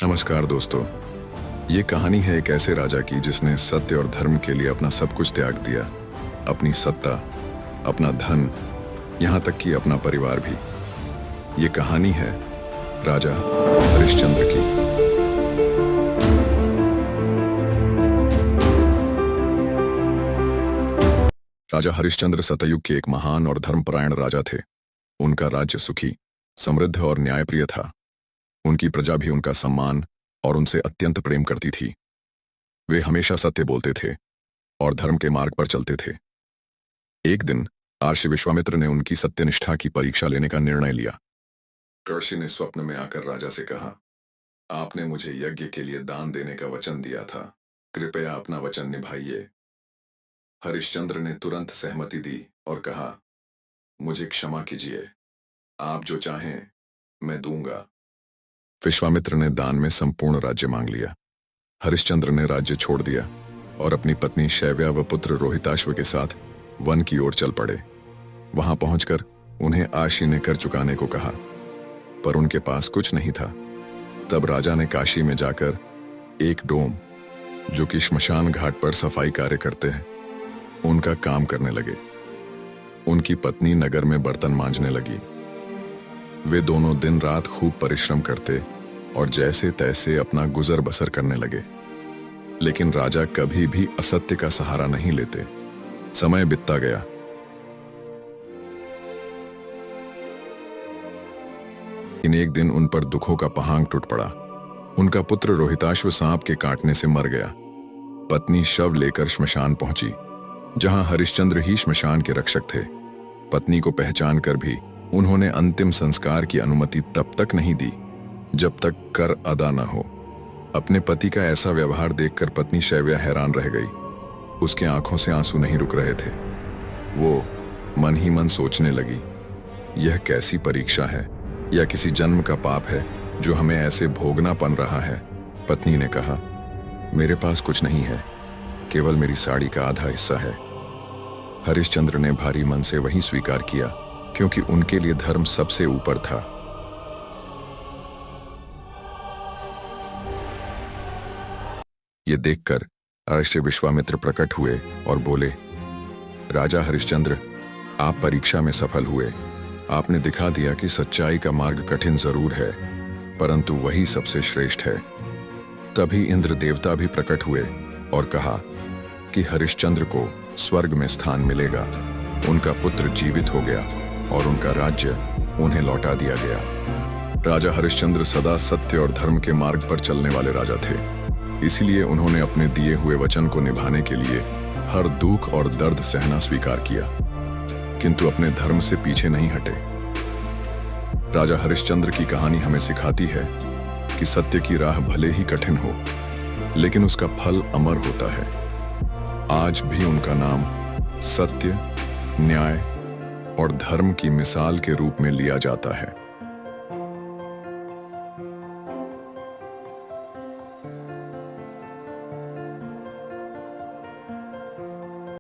नमस्कार दोस्तों। ये कहानी है एक ऐसे राजा की जिसने सत्य और धर्म के लिए अपना सब कुछ त्याग दिया। अपनी सत्ता, अपना धन, यहाँ तक कि अपना परिवार भी। ये कहानी है राजा हरिश्चंद्र की। राजा हरिश्चंद्र सतयुग के एक महान और धर्मपरायण राजा थे। उनका राज्य सुखी, समृद्ध और न्यायप्रिय था। उनकी प्रजा भी उनका सम्मान और उनसे अत्यंत प्रेम करती थी। वे हमेशा सत्य बोलते थे और धर्म के मार्ग पर चलते थे। एक दिन महर्षि विश्वामित्र ने उनकी सत्यनिष्ठा की परीक्षा लेने का निर्णय लिया। महर्षि ने स्वप्न में आकर राजा से कहा, आपने मुझे यज्ञ के लिए दान देने का वचन दिया था, कृपया अपना वचन निभाइए। हरिश्चंद्र ने तुरंत सहमति दी और कहा, मुझे क्षमा कीजिए, आप जो चाहें मैं दूंगा। विश्वामित्र ने दान में संपूर्ण राज्य मांग लिया। हरिश्चंद्र ने राज्य छोड़ दिया और अपनी पत्नी शैव्या व पुत्र रोहिताश्व के साथ वन की ओर चल पड़े। वहां पहुंचकर उन्हें आशी ने कर चुकाने को कहा, पर उनके पास कुछ नहीं था। तब राजा ने काशी में जाकर एक डोम, जो कि श्मशान घाट पर सफाई कार्य करते हैं, उनका काम करने लगे। उनकी पत्नी नगर में बर्तन मांजने लगी। वे दोनों दिन रात खूब परिश्रम करते और जैसे तैसे अपना गुजर बसर करने लगे। लेकिन राजा कभी भी असत्य का सहारा नहीं लेते। समय बीतता गया। इन एक दिन उन पर दुखों का पहांग टूट पड़ा। उनका पुत्र रोहिताश्व सांप के काटने से मर गया। पत्नी शव लेकर श्मशान पहुंची, जहां हरिश्चंद्र ही श्मशान के रक्षक थे। पत्नी को पहचान कर भी उन्होंने अंतिम संस्कार की अनुमति तब तक नहीं दी जब तक कर अदा न हो। अपने पति का ऐसा व्यवहार देखकर पत्नी शैव्या हैरान रह गई। उसके आंखों से आंसू नहीं रुक रहे थे। वो मन ही मन सोचने लगी, यह कैसी परीक्षा है या किसी जन्म का पाप है जो हमें ऐसे भोगना पन रहा है। पत्नी ने कहा, मेरे पास कुछ नहीं है, केवल मेरी साड़ी का आधा हिस्सा है। हरिश्चंद्र ने भारी मन से वही स्वीकार किया, क्योंकि उनके लिए धर्म सबसे ऊपर था। ये देखकर महर्षि विश्वामित्र प्रकट हुए और बोले, राजा हरिश्चंद्र, आप परीक्षा में सफल हुए। आपने दिखा दिया कि सच्चाई का मार्ग कठिन जरूर है, परंतु वही सबसे श्रेष्ठ है। तभी इंद्र देवता भी प्रकट हुए और कहा कि हरिश्चंद्र को स्वर्ग में स्थान मिलेगा। उनका पुत्र जीवित हो गया और उनका राज्य उन्हें लौटा दिया गया। राजा हरिश्चंद्र सदा सत्य और धर्म के मार्ग पर चलने वाले राजा थे। इसलिए उन्होंने अपने दिए हुए वचन को निभाने के लिए हर दुख और दर्द सहना स्वीकार किया, किंतु अपने धर्म से पीछे नहीं हटे। राजा हरिश्चंद्र की कहानी हमें सिखाती है कि सत्य की राह भले ही कठिन हो, लेकिन उसका फल अमर होता है। आज भी उनका नाम सत्य, न्याय और धर्म की मिसाल के रूप में लिया जाता है।